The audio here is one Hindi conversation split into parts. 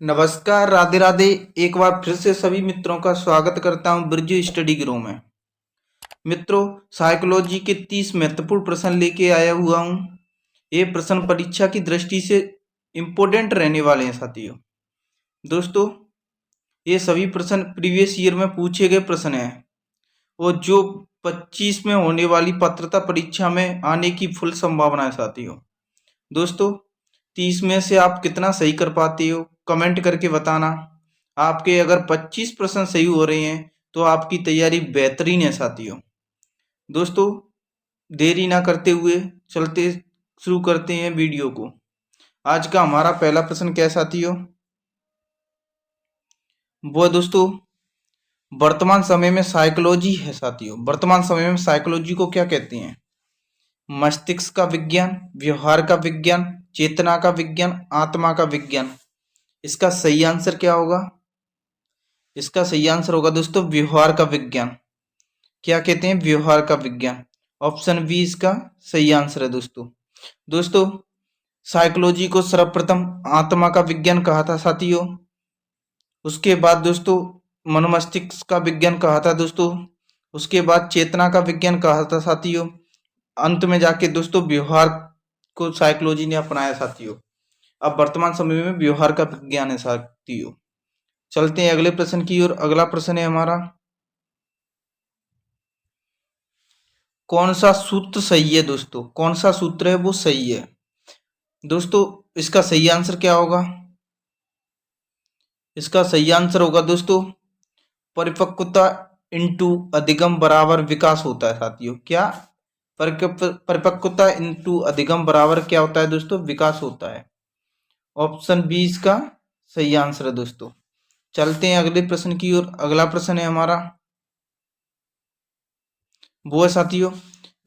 नमस्कार, राधे राधे। एक बार फिर से सभी मित्रों का स्वागत करता हूं ब्रिज स्टडी ग्रो में। मित्रों, साइकोलॉजी के 30 महत्वपूर्ण प्रश्न लेके आया हुआ हूं। ये प्रश्न परीक्षा की दृष्टि से इम्पोर्टेंट रहने वाले हैं साथियों। दोस्तों, ये सभी प्रश्न प्रीवियस ईयर में पूछे गए प्रश्न हैं और जो 25 में होने वाली पात्रता परीक्षा में आने की फुल संभावना है साथियों। दोस्तों, 30 में से आप कितना सही कर पाते हो कमेंट करके बताना। आपके अगर 25 प्रश्न सही हो रहे हैं तो आपकी तैयारी बेहतरीन है साथियों। दोस्तों, देरी ना करते हुए चलते शुरू करते हैं वीडियो को। आज का हमारा पहला प्रश्न क्या है साथियों? वो दोस्तों, वर्तमान समय में साइकोलॉजी है साथियों। वर्तमान समय में साइकोलॉजी को क्या कहते हैं? मस्तिष्क का विज्ञान, व्यवहार का विज्ञान, चेतना का विज्ञान, आत्मा का विज्ञान। इसका सही आंसर क्या होगा? इसका सही आंसर होगा दोस्तों व्यवहार का विज्ञान। क्या कहते हैं? व्यवहार का विज्ञान। ऑप्शन बी इसका सही आंसर है दोस्तों। दोस्तों, साइकोलॉजी को सर्वप्रथम आत्मा का विज्ञान कहा था साथियों। उसके बाद दोस्तों मनोमस्तिष्क का विज्ञान कहा था दोस्तों। उसके बाद चेतना का विज्ञान कहा था साथियों। अंत में जाके दोस्तों व्यवहार को साइकोलॉजी ने अपनाया साथियों। अब वर्तमान समय में व्यवहार का विज्ञान है साथियों। चलते हैं अगले प्रश्न की ओर। अगला प्रश्न है हमारा, कौन सा सूत्र सही है दोस्तों? कौन सा सूत्र है वो सही है? दोस्तों, इसका सही आंसर क्या होगा? इसका सही आंसर होगा दोस्तों परिपक्वता इंटू अधिगम बराबर विकास होता है साथियों। क्या? परिपक्वता इंटू अधिगम बराबर क्या होता है दोस्तों? विकास होता है। ऑप्शन बी इसका सही आंसर है दोस्तों। चलते हैं अगले प्रश्न की ओर। अगला प्रश्न है हमारा, वो है साथियों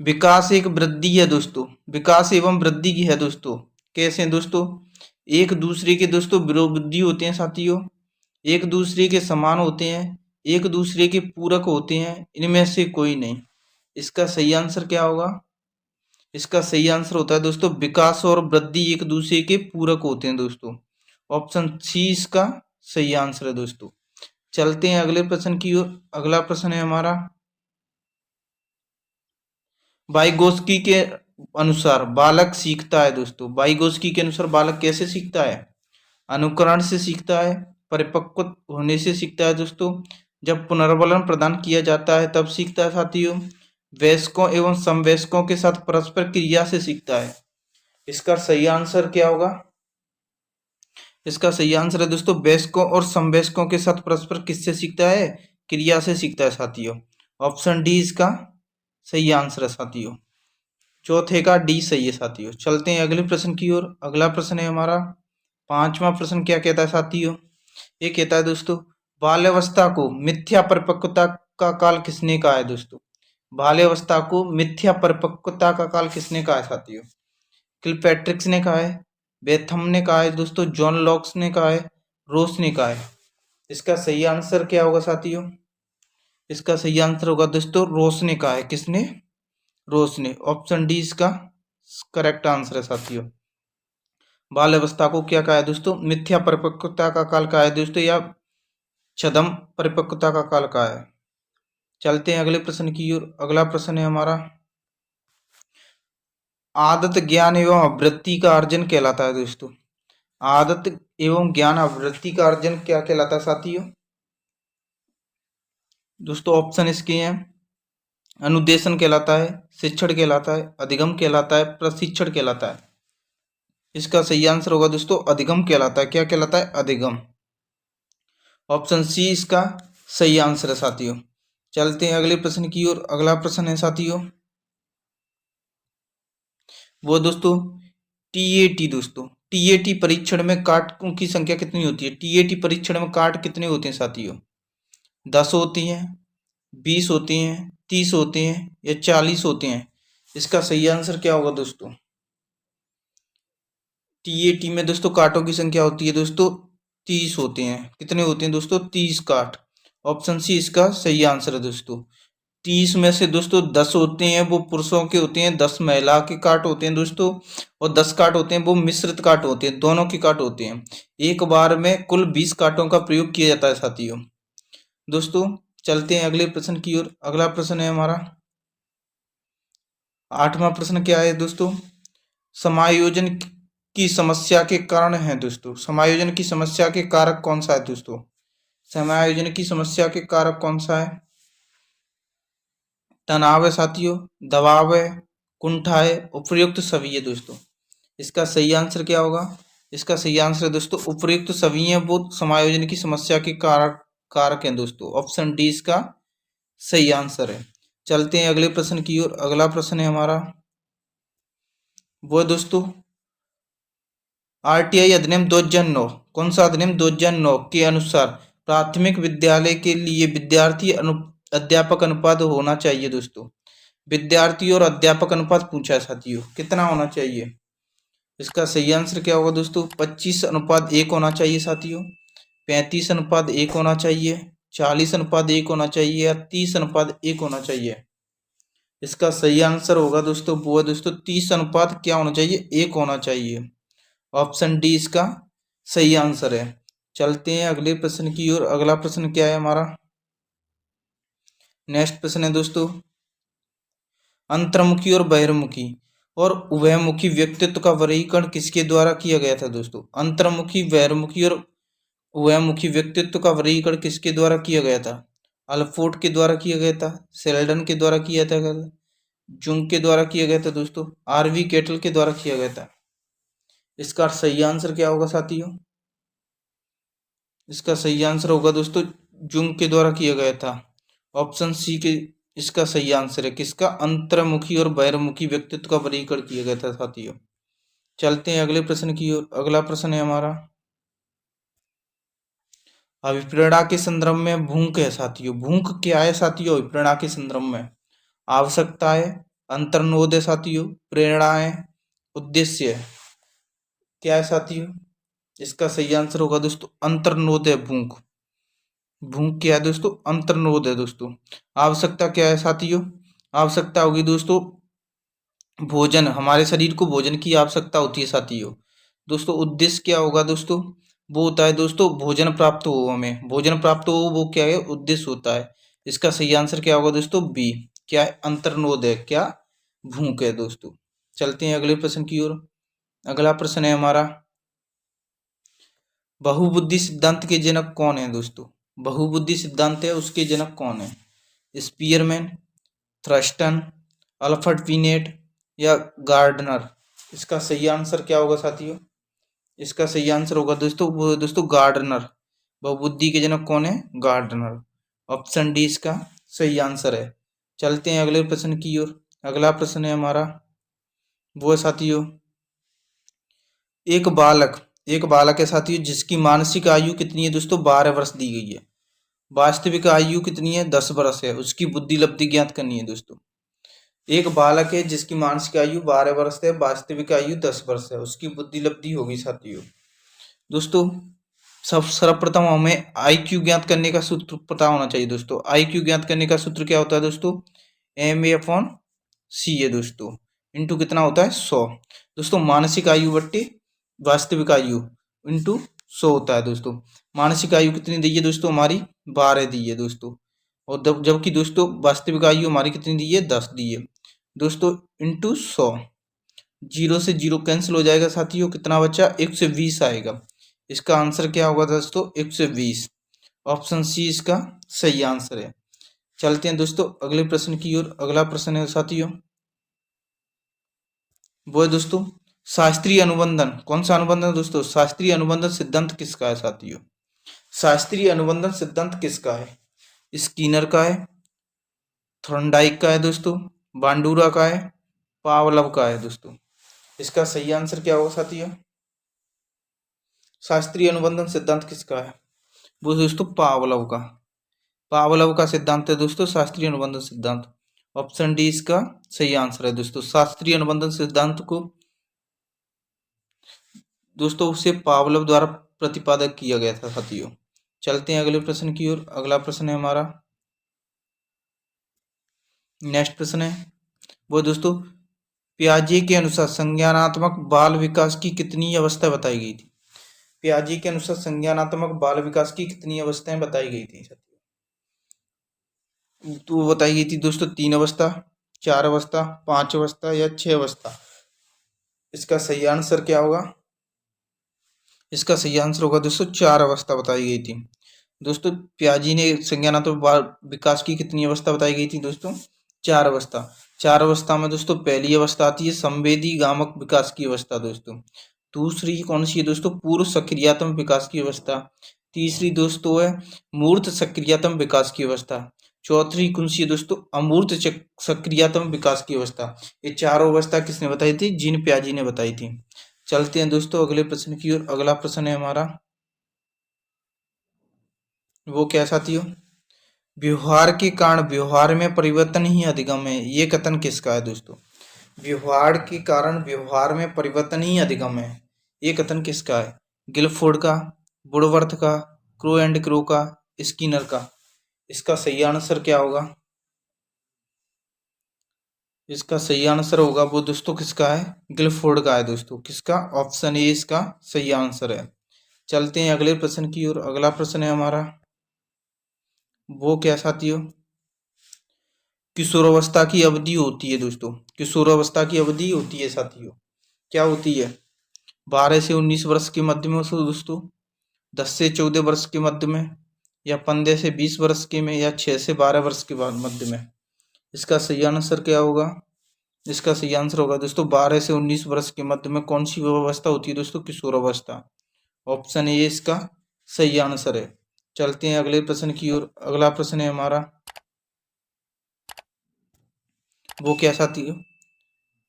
विकास एक वृद्धि है दोस्तों। विकास एवं वृद्धि की है दोस्तों। कैसे हैं दोस्तों? एक दूसरे के दोस्तों विरोधी होते हैं साथियों, एक दूसरे के समान होते हैं, एक दूसरे के पूरक होते हैं, इनमें से कोई नहीं। इसका सही आंसर क्या होगा? इसका सही आंसर होता है दोस्तों विकास और वृद्धि एक दूसरे के पूरक होते हैं दोस्तों। ऑप्शन सी इसका सही आंसर है दोस्तों। चलते हैं अगले प्रश्न की ओर। अगला प्रश्न है हमारा, वाइगोस्की के अनुसार बालक सीखता है दोस्तों। वाइगोस्की के अनुसार बालक कैसे सीखता है? अनुकरण से सीखता है, परिपक्व होने से सीखता है दोस्तों, जब पुनर्बलन प्रदान किया जाता है तब सीखता है साथियों, वयस्कों एवं समवयस्कों के साथ परस्पर क्रिया से सीखता है। इसका सही आंसर क्या होगा? इसका सही आंसर है दोस्तों वयस्कों और समवयस्कों के साथ परस्पर किससे सीखता है? क्रिया से सीखता है साथियों। ऑप्शन डी इसका सही आंसर है साथियों। चौथे का डी सही है साथियों। चलते हैं अगले प्रश्न की ओर। अगला प्रश्न है हमारा पांचवा प्रश्न। क्या कहता है साथियों? ये कहता है दोस्तों बाल्यावस्था को मिथ्या परिपक्वता का काल किसने कहा है दोस्तों? बाल्यावस्था को मिथ्या परिपक्वता का काल किसने कहा है साथियों? किलपैट्रिक्स ने कहा है, बेथम ने कहा है दोस्तों, जॉन लॉक्स ने कहा है, रोस ने कहा है। इसका सही आंसर क्या होगा साथियों? इसका सही आंसर होगा दोस्तों रोस ने कहा है। किसने? रोस ने। ऑप्शन डी इसका करेक्ट आंसर है साथियों। बाल अवस्था को क्या कहा है दोस्तों? मिथ्या परिपक्वता का काल कहा है दोस्तों, या छद्म परिपक्वता का काल कहा है। चलते हैं अगले प्रश्न की ओर। अगला प्रश्न है हमारा, आदत ज्ञान एवं आवृत्ति का अर्जन कहलाता है दोस्तों। आदत एवं ज्ञान आवृत्ति का अर्जन क्या कहलाता है साथियों? दोस्तों ऑप्शन इसके हैं, अनुदेशन कहलाता है, शिक्षण कहलाता है, अधिगम कहलाता है, प्रशिक्षण कहलाता है। इसका सही आंसर होगा दोस्तों अधिगम कहलाता है। क्या कहलाता है? अधिगम। ऑप्शन सी इसका सही आंसर है साथियों। चलते हैं अगले प्रश्न की ओर। अगला प्रश्न है साथियों, वो दोस्तों टीएटी दोस्तों। टीएटी परीक्षण में काटों की संख्या कितनी होती है? टीएटी परीक्षण में काट कितने होते हैं साथियों? 10 होती हैं, 20 होते हैं, 30 होते हैं, या 40 होते हैं? इसका सही आंसर क्या होगा दोस्तों? टीएटी में दोस्तों काटों की संख्या होती है दोस्तों 30 होते हैं। कितने होते हैं दोस्तों? 30 काट। ऑप्शन सी इसका सही आंसर है दोस्तों। 30 में से दोस्तों 10 होते हैं वो पुरुषों के होते हैं, 10 महिला के काट होते हैं दोस्तों, और 10 काट होते हैं वो मिश्रित काट होते हैं, दोनों के काट होते हैं। एक बार में कुल 20 काटों का प्रयोग किया जाता है साथियों। दोस्तों चलते हैं अगले प्रश्न की ओर। अगला प्रश्न है हमारा 8वां प्रश्न क्या है दोस्तों, समायोजन की समस्या के कारण है दोस्तों। समायोजन की समस्या के कारक कौन सा है दोस्तों? समायोजन की समस्या के कारक कौन सा है? तनाव है साथियों, दबाव है, कुंठा है, उपयुक्त सभी है दोस्तों। इसका सही आंसर क्या होगा? इसका सही आंसर है दोस्तों उपयुक्त सभी है, वो समायोजन की समस्या के कारक हैं दोस्तों। ऑप्शन डी इसका सही आंसर है। चलते हैं अगले प्रश्न की ओर। अगला प्रश्न है हमारा वो है दोस्तों आरटीआई अधिनियम 2009। कौन सा अधिनियम? 2009 के अनुसार प्राथमिक विद्यालय के लिए विद्यार्थी अध्यापक अनुपात होना चाहिए दोस्तों। विद्यार्थी और अध्यापक अनुपात पूछा है साथियों, कितना होना चाहिए? इसका सही आंसर क्या होगा दोस्तों? 25:1 होना चाहिए साथियों, 35:1 होना चाहिए, 40:1 होना चाहिए, या 30:1 होना चाहिए। इसका सही आंसर होगा दोस्तों वो है दोस्तों 30:1 क्या होना चाहिए? 1 होना चाहिए। ऑप्शन डी इसका सही आंसर है। चलते हैं अगले प्रश्न की ओर। अगला प्रश्न क्या है हमारा? नेक्स्ट प्रश्न है दोस्तों अंतर्मुखी और बहिर्मुखी और उभयमुखी व्यक्तित्व का वर्गीकरण किसके द्वारा किया गया था दोस्तों? अंतर्मुखी, बहिर्मुखी और उभयमुखी व्यक्तित्व का वर्गीकरण किसके द्वारा किया गया था? अल्फोर्ड के द्वारा किया गया था, सेल्डन के द्वारा किया था, जुंग के द्वारा किया गया था दोस्तों, आरवी केटल के द्वारा किया गया था। इसका सही आंसर क्या होगा साथियों? इसका सही आंसर होगा दोस्तों जुंग के द्वारा किया गया था। ऑप्शन सी के इसका सही आंसर है। किसका? अंतर्मुखी और बहिर्मुखी व्यक्तित्व का वर्गीकरण किया गया था साथियों। चलते हैं अगले प्रश्न की ओर। अगला प्रश्न है हमारा अभिप्रेरणा के संदर्भ में भूख है साथियों। भूख क्या है साथियों अभिप्रेरणा के संदर्भ में? आवश्यकता है, अंतर्नोद है साथियों, प्रेरणा है, उद्देश्य है। क्या है साथियों? इसका सही आंसर होगा दोस्तों अंतर्नोद है। भूख, भूख क्या है दोस्तों? अंतर्नोद है दोस्तों। आवश्यकता क्या है साथियों? आवश्यकता होगी दोस्तों भोजन, हमारे शरीर को भोजन की आवश्यकता होती है साथियों। दोस्तों उद्देश्य क्या होगा दोस्तों? वो होता है दोस्तों भोजन प्राप्त हो, हमें भोजन प्राप्त हो, वो क्या है? उद्देश्य होता है। इसका सही आंसर क्या होगा दोस्तों? बी। क्या है? अंतर्नोद है, क्या? भूख है दोस्तों। चलते हैं अगले प्रश्न की ओर। अगला प्रश्न है हमारा बहुबुद्धि सिद्धांत के जनक कौन है दोस्तों? बहुबुद्धि सिद्धांत है उसके जनक कौन है? स्पीयरमैन, थ्रस्टन, अल्फ्रेड बिनेट या गार्डनर। इसका सही आंसर क्या होगा साथियों? इसका सही आंसर होगा दोस्तों वो दोस्तों गार्डनर। बहुबुद्धि के जनक कौन है? गार्डनर। ऑप्शन डी इसका सही आंसर है। चलते हैं अगले प्रश्न की ओर। अगला प्रश्न है हमारा वो है साथियों एक बालक है साथियों जिसकी मानसिक आयु कितनी है दोस्तों? 12 वर्ष दी गई है। वास्तविक आयु कितनी है? 10 वर्ष है। उसकी बुद्धि लब्धि ज्ञात करनी है दोस्तों। एक बालक है जिसकी मानसिक आयु 12 वर्ष है, वास्तविक आयु 10 वर्ष है। उसकी बुद्धि लब्धि होगी साथियों। दोस्तों सब सर्वप्रथम हमें आईक्यू ज्ञात करने का सूत्र पता होना चाहिए दोस्तों। आईक्यू ज्ञात करने का सूत्र क्या होता है दोस्तों? MA/C है दोस्तों, इंटू कितना होता है? 100। दोस्तों मानसिक आयु बट्टे वास्तविक आयु इंटू 100 होता है दोस्तों। मानसिक आयु कितनी दी है दोस्तों? हमारी 12 दी है दोस्तों, और जबकि दोस्तों वास्तविक आयु हमारी कितनी दी है? 10 दी है दोस्तों, इंटू 100। 0 से 0 कैंसिल हो जाएगा साथियों, कितना बचा? 120 आएगा। इसका आंसर क्या होगा दोस्तों? 120। ऑप्शन सी इसका सही आंसर है। चलते हैं दोस्तों अगले प्रश्न की ओर। अगला प्रश्न है साथियों वो है दोस्तों शास्त्रीय अनुबंधन। कौन सा अनुबंधन दोस्तों? शास्त्रीय अनुबंधन सिद्धांत किसका है साथियों? शास्त्रीय अनुबंधन सिद्धांत किसका है? स्किनर का है, थॉर्नडाइक का है दोस्तों, बांडूरा का है, पावलव का है दोस्तों। इसका सही आंसर क्या होगा साथियों? शास्त्रीय अनुबंधन सिद्धांत किसका है? वो दोस्तों पावलव का। पावलव का सिद्धांत है दोस्तों शास्त्रीय अनुबंधन सिद्धांत। ऑप्शन डी इसका सही आंसर है दोस्तों। शास्त्रीय अनुबंधन सिद्धांत को दोस्तों उसे पावलव द्वारा प्रतिपादक किया गया था साथियों। चलते हैं अगले प्रश्न की ओर। अगला प्रश्न है हमारा नेक्स्ट प्रश्न है वो दोस्तों, पियाजे के अनुसार संज्ञानात्मक बाल विकास की कितनी अवस्था बताई गई थी? पियाजे के अनुसार संज्ञानात्मक बाल विकास की कितनी अवस्थाएं बताई गई थी? तो वो बताई गई थी दोस्तों 3 अवस्था, 4 अवस्था, 5 अवस्था या 6 अवस्था। इसका सही आंसर क्या होगा? इसका सही आंसर होगा दोस्तों 4 अवस्था बताई गई थी। दोस्तों पियाजे ने संज्ञानात्मक बाल विकास की कितनी अवस्था बताई गई थी दोस्तों? 4 अवस्था। 4 अवस्था में दोस्तों पहली अवस्था आती है संवेदी गामक विकास की अवस्था दोस्तों। दूसरी कौन सी है दोस्तों? पूर्व सक्रियात्मक विकास की अवस्था। तीसरी दोस्तों है मूर्त सक्रियात्मक विकास की अवस्था। चौथी कौन सी है दोस्तों? अमूर्त सक्रियात्मक विकास की अवस्था। ये चारों अवस्था किसने बताई थी? जीन पियाजे ने बताई थी। चलते हैं दोस्तों अगले प्रश्न की ओर। अगला प्रश्न है हमारा वो क्या साथियों? व्यवहार के कारण व्यवहार में परिवर्तन ही अधिगम है, ये कथन किसका है दोस्तों? व्यवहार के कारण व्यवहार में परिवर्तन ही अधिगम है, ये कथन किसका है? गिलफोर्ड का, वुडवर्थ का, क्रो एंड क्रो का, स्किनर का। इसका सही आंसर क्या होगा? इसका सही आंसर होगा वो दोस्तों किसका है? गिलफोर्ड का है दोस्तों। किसका? ऑप्शन ए इसका सही आंसर है। चलते हैं अगले प्रश्न की ओर। अगला प्रश्न है हमारा वो क्या साथियों? किशोरावस्था की अवधि होती है दोस्तों। किशोरावस्था की अवधि होती है साथियों, क्या होती है? 12 से 19 वर्ष के मध्य में दोस्तों, 10 से 14 वर्ष के मध्य में, या 15 से 20 वर्ष के में, या 6 से 12 वर्ष के बाद मध्य में। इसका सही आंसर क्या होगा? इसका सही आंसर होगा दोस्तों 12 से 19 वर्ष के मध्य में कौन सी अवस्था होती है दोस्तों? किशोरावस्था। ऑप्शन ए इसका सही आंसर है। चलते हैं अगले प्रश्न की ओर। अगला प्रश्न है हमारा वो क्या साथियों?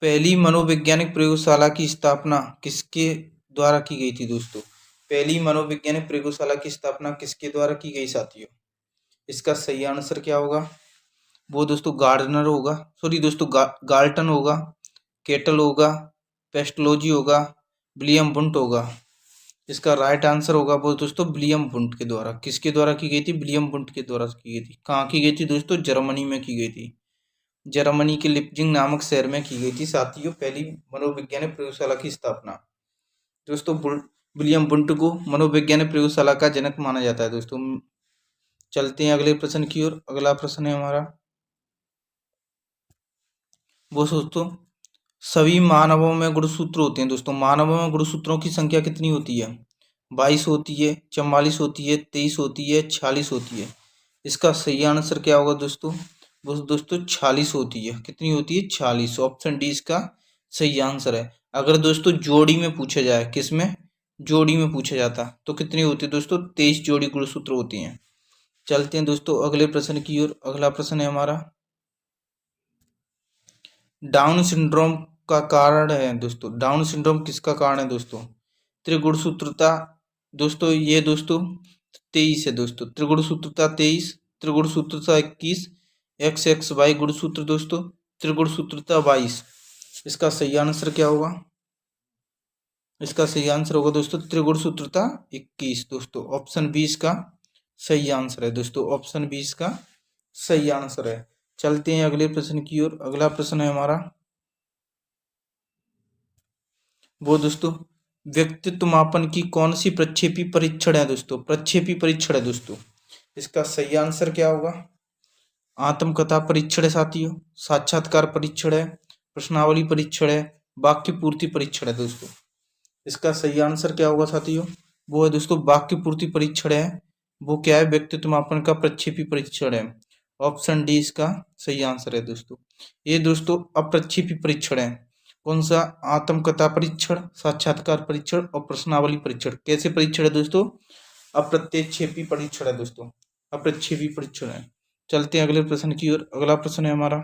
पहली मनोवैज्ञानिक प्रयोगशाला की स्थापना किसके द्वारा की गई थी दोस्तों? पहली मनोवैज्ञानिक प्रयोगशाला की स्थापना किसके द्वारा की गई साथियों? इसका सही आंसर क्या होगा? वो दोस्तों गार्डनर होगा, सॉरी दोस्तों गाल्टन होगा, केटल होगा, पेस्टलोजी होगा, विलियम वुंट होगा। इसका राइट आंसर होगा वो दोस्तों विलियम वुंट के द्वारा। किसके द्वारा की गई थी? विलियम वुंट के द्वारा की गई थी। कहाँ की गई थी दोस्तों? जर्मनी में की गई थी। जर्मनी के लिप्जिंग नामक शहर में की गई थी साथियों पहली मनोवैज्ञानिक प्रयोगशाला की स्थापना। दोस्तों विलियम वुंट को मनोवैज्ञानिक प्रयोगशाला का जनक माना जाता है दोस्तों। चलते हैं अगले प्रश्न की ओर। अगला प्रश्न है हमारा वो दोस्तों, सभी मानवों में गुणसूत्र होते हैं दोस्तों। मानवों में गुणसूत्रों की संख्या कितनी होती है? 22 होती है, 44 होती है, 23 होती है, 46 होती है। इसका सही आंसर क्या होगा दोस्तों? वो दोस्तों 46 होती है। कितनी होती है? 46। ऑप्शन डी इसका सही आंसर है। अगर दोस्तों जोड़ी में पूछा जाए, किस में? जोड़ी में पूछा जाता तो कितनी होती है दोस्तों? 23 जोड़ी गुणसूत्र होती हैं। चलते हैं दोस्तों अगले प्रश्न की ओर। अगला प्रश्न है हमारा डाउन सिंड्रोम का कारण है दोस्तों। डाउन सिंड्रोम किसका कारण है दोस्तों? त्रिगुणसूत्रता दोस्तों, ये दोस्तों 23 है दोस्तों। त्रिगुणसूत्रता 23, त्रिगुणसूत्रता 21, XXY गुणसूत्र दोस्तों, त्रिगुणसूत्रता 22। इसका सही आंसर क्या होगा? इसका सही आंसर होगा दोस्तों त्रिगुणसूत्रता 21 दोस्तों। ऑप्शन 20 का सही आंसर है दोस्तों। ऑप्शन 20 का सही आंसर है। चलते हैं अगले प्रश्न की ओर। अगला प्रश्न है हमारा वो दोस्तों, व्यक्तित्व मापन की कौन सी प्रक्षेपी परीक्षण है दोस्तों? प्रक्षेपी परीक्षण है दोस्तों। इसका सही आंसर क्या होगा? आत्मकथा परीक्षण है साथियों, साक्षात्कार परीक्षण है, प्रश्नावली परीक्षण है, वाक्य पूर्ति परीक्षण है दोस्तों। इसका सही आंसर क्या होगा साथियों? वो है दोस्तों वाक्य पूर्ति परीक्षण है। वो क्या है? व्यक्तित्व मापन का प्रक्षेपी परीक्षण है। ऑप्शन डी इसका सही आंसर है दोस्तों। ये दोस्तों अप्रक्षेपी परीक्षण है। कौन सा? आत्मकथा परीक्षण, साक्षात्कार परीक्षण और प्रश्नावली परीक्षण। कैसे परीक्षण है दोस्तों? अप्रत्यक्षेपी परीक्षण है दोस्तों। अप्रक्षेपी परीक्षण है। चलते हैं अगले प्रश्न की ओर। अगला प्रश्न है हमारा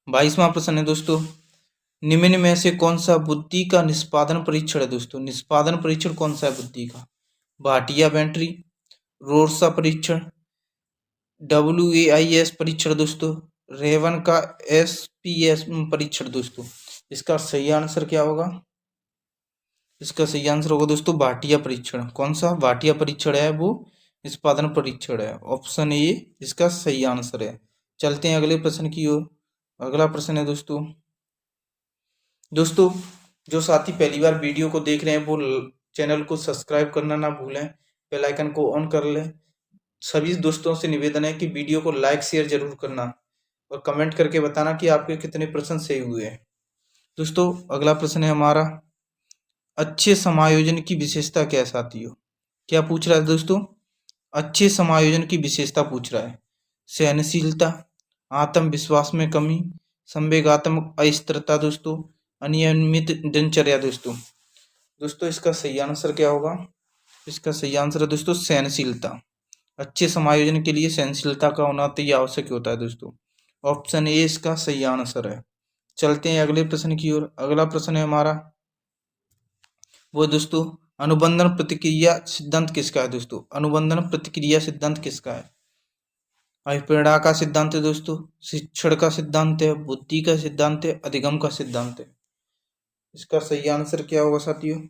22वां प्रश्न है दोस्तों, निम्न में से कौन सा बुद्धि का निष्पादन परीक्षण है दोस्तों? निष्पादन परीक्षण कौन सा है बुद्धि का? भाटिया बेंट्री, रोर्सा परीक्षण, WAIS परीक्षण दोस्तों, रेवन का SPS परीक्षण दोस्तों। इसका सही आंसर क्या होगा? इसका सही आंसर होगा दोस्तों भाटिया परीक्षण। कौन सा भाटिया परीक्षण है? वो निष्पादन परीक्षण है। ऑप्शन ए इसका सही आंसर है। चलते हैं अगले प्रश्न की ओर। अगला प्रश्न है दोस्तों जो साथी पहली बार वीडियो को देख रहे हैं वो चैनल को सब्सक्राइब करना ना भूलें, बेल आइकन को ऑन कर लें। सभी दोस्तों से निवेदन है कि वीडियो को लाइक शेयर जरूर करना और कमेंट करके बताना कि आपके कितने प्रश्न सही हुए हैं। दोस्तों अगला प्रश्न है हमारा, अच्छे समायोजन की विशेषता क्या है साथियों? क्या पूछ रहा है दोस्तों? अच्छे समायोजन की विशेषता पूछ रहा है। सहनशीलता, आत्मविश्वास में कमी, संवेगात्मक अस्थिरता दोस्तों, अनियमित दिनचर्या दोस्तों इसका सही आंसर क्या होगा? इसका सही आंसर है दोस्तों सहनशीलता। अच्छे समायोजन के लिए सहनशीलता का होना अति आवश्यक होता है दोस्तों। ऑप्शन ए इसका सही आंसर है। चलते हैं अगले प्रश्न की ओर। अगला प्रश्न है हमारा वो दोस्तों, अनुबंधन प्रतिक्रिया सिद्धांत किसका है दोस्तों? अनुबंधन प्रतिक्रिया सिद्धांत किसका है? अभिप्रेरणा का सिद्धांत है दोस्तों, शिक्षण का सिद्धांत है, बुद्धि का सिद्धांत है, अधिगम का सिद्धांत है। इसका सही आंसर क्या होगा साथियों?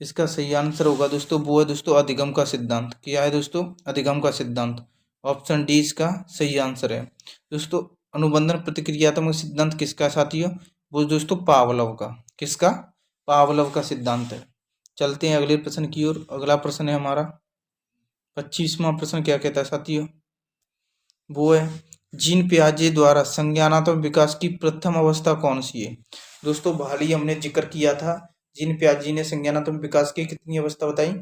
इसका सही आंसर होगा दोस्तों वो है दोस्तों अधिगम का सिद्धांत। क्या है दोस्तों? अधिगम का सिद्धांत। ऑप्शन डी इसका सही आंसर है। दोस्तों अनुबंधन प्रतिक्रियात्मक सिद्धांत किसका है साथियों? वो दोस्तों पावलोव का। किसका? पावलोव का सिद्धांत है। चलते हैं अगले प्रश्न की ओर। अगला प्रश्न है हमारा 25वां प्रश्न। क्या कहता है साथियों? वो है जीन पियाजे द्वारा संज्ञानात्मक विकास की प्रथम अवस्था कौन सी है? दोस्तों हाल ही हमने जिक्र किया था, जीन पियाजे ने संज्ञानात्मक विकास की कितनी अवस्था बताई?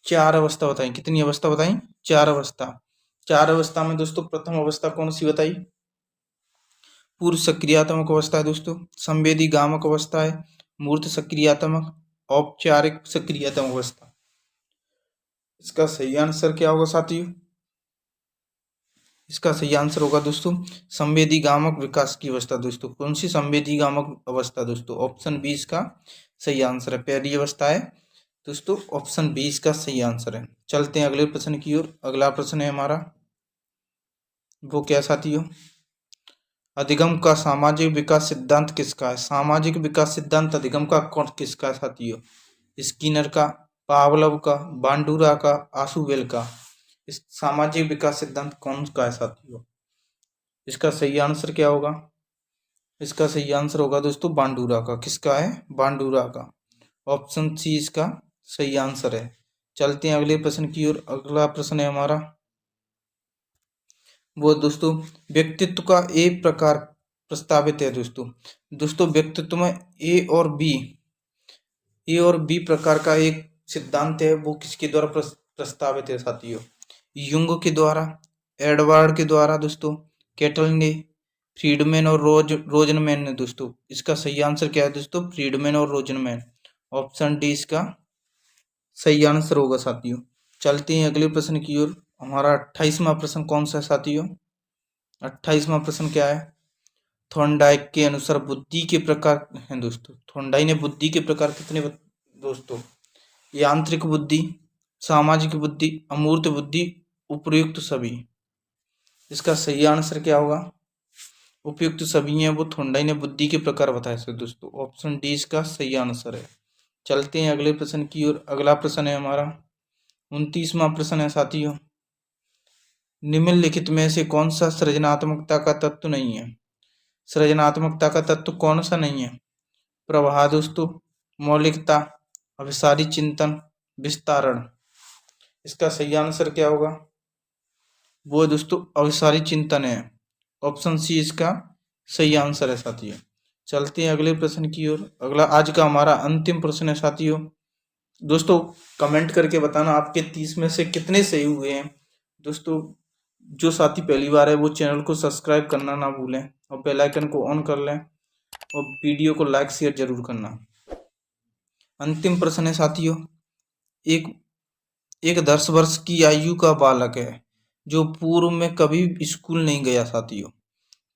4 अवस्था बताई। कितनी अवस्था बताई? 4 अवस्था। 4 अवस्था में दोस्तों प्रथम अवस्था कौन सी बताई? पूर्व सक्रियात्मक अवस्था है दोस्तों, संवेदी गामक अवस्था है, मूर्त सक्रियात्मक, औपचारिक सक्रियात्मक अवस्था। इसका सही आंसर क्या होगा साथियों? इसका सही आंसर होगा दोस्तों संवेदी गामक विकास की अवस्था। दोस्तों कौन सी संवेदी गामक अवस्था? दोस्तों ऑप्शन 20 का सही आंसर है। पहली अवस्था है दोस्तों ऑप्शन 20 का सही आंसर है। चलते हैं अगले प्रश्न की ओर। अगला प्रश्न है हमारा वो क्या साथियों? अधिगम का सामाजिक विकास सिद्धांत किसका है? सामाजिक विकास सिद्धांत अधिगम का कौन किसका है साथियों? स्किनर का, पावलोव का, बांडुरा का, आशुबेल का। इस सामाजिक विकास सिद्धांत कौन का है साथियों? इसका सही आंसर क्या होगा? इसका सही आंसर होगा दोस्तों बांडुरा का। किसका है? बांडुरा का। ऑप्शन सी इसका सही आंसर है। चलते हैं अगले प्रश्न की ओर। अगला प्रश्न है हमारा वो दोस्तों व्यक्तित्व का ए प्रकार प्रस्तावित है दोस्तों व्यक्तित्व में ए और बी प्रकार का एक सिद्धांत है, वो किसके द्वारा प्रस्तावित है साथियों? युंग के द्वारा, एडवर्ड के द्वारा दोस्तों, केटल ने, फ्रीडमैन और रोजनमैन ने। दोस्तों इसका सही आंसर क्या है दोस्तों? फ्रीडमैन और रोजनमैन। ऑप्शन डी इसका सही आंसर होगा साथियों। चलते हैं अगले प्रश्न की ओर। हमारा 28वां प्रश्न कौन सा है साथियों? 28वां प्रश्न क्या है? थॉर्नडाइक के अनुसार बुद्धि के प्रकार हैं दोस्तों। थॉर्नडाइक ने बुद्धि के प्रकार कितने दोस्तों? यांत्रिक बुद्धि, सामाजिक बुद्धि, अमूर्त बुद्धि, उपयुक्त सभी। इसका सही आंसर क्या होगा? उपयुक्त सभी हैं वो थॉर्नडाइक ने बुद्धि के प्रकार बताए दोस्तों। ऑप्शन डी इसका सही आंसर है। चलते हैं अगले प्रश्न की ओर। अगला प्रश्न है हमारा 29वां प्रश्न है साथियों, निम्नलिखित में से कौन सा सृजनात्मकता का तत्व नहीं है? सृजनात्मकता का तत्व कौन सा नहीं है? प्रवाह दोस्तों, मौलिकता, अभिसारी चिंतन, विस्तारण। इसका सही आंसर क्या होगा? वो दोस्तों अभिसारी चिंतन है। ऑप्शन सी इसका सही आंसर है साथियों। चलते हैं अगले प्रश्न की ओर। अगला आज का हमारा अंतिम प्रश्न है साथियों। दोस्तों कमेंट करके बताना आपके 30 में से कितने सही हुए हैं। दोस्तों जो साथी पहली बार है वो चैनल को सब्सक्राइब करना ना भूलें और बेल आइकन को ऑन कर लें और वीडियो को लाइक शेयर जरूर करना। अंतिम प्रश्न है साथियों, एक 10 वर्ष की आयु का बालक है जो पूर्व में कभी स्कूल नहीं गया साथियों,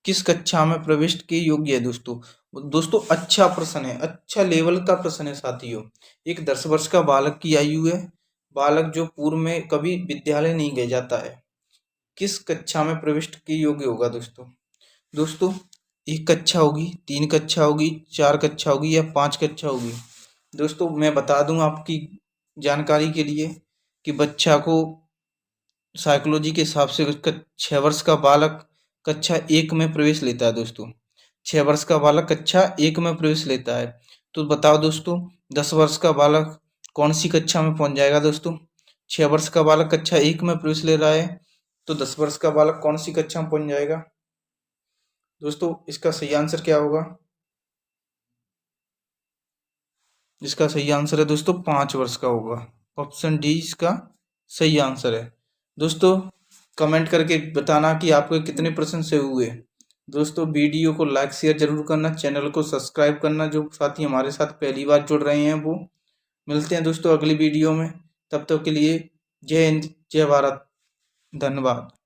किस कक्षा में प्रविष्ट के योग्य है? दोस्तों अच्छा प्रश्न है, अच्छा लेवल का प्रश्न है साथियों। एक 10 वर्ष का बालक की आयु है, बालक जो पूर्व में कभी विद्यालय नहीं गया जाता है, किस कक्षा में प्रविष्ट के योग्य होगा दोस्तों 1 कक्षा होगी, 3 कक्षा होगी, 4 कक्षा होगी या 5 कक्षा होगी? दोस्तों मैं बता दूं आपकी जानकारी के लिए कि बच्चा को साइकोलॉजी के हिसाब से उसका 6 वर्ष का बालक कक्षा 1 में प्रवेश लेता है दोस्तों। 6 वर्ष का बालक कक्षा 1 में प्रवेश लेता है। तो बताओ दोस्तों 10 वर्ष का बालक कौन सी कक्षा में पहुंच जाएगा दोस्तों? 6 वर्ष का बालक कक्षा 1 में प्रवेश ले रहा है, तो 10 वर्ष का बालक कौन सी कक्षा में पहुंच जाएगा दोस्तों? इसका सही आंसर क्या होगा? इसका सही आंसर है दोस्तों 5 वर्ष का होगा। ऑप्शन डी इसका सही आंसर है। दोस्तों कमेंट करके बताना कि आपके कितने प्रश्न से हुए। दोस्तों वीडियो को लाइक शेयर जरूर करना, चैनल को सब्सक्राइब करना। जो साथी हमारे साथ पहली बार जुड़ रहे हैं वो। मिलते हैं दोस्तों अगली वीडियो में, तब तक के लिए जय हिंद, जय भारत, धन्यवाद।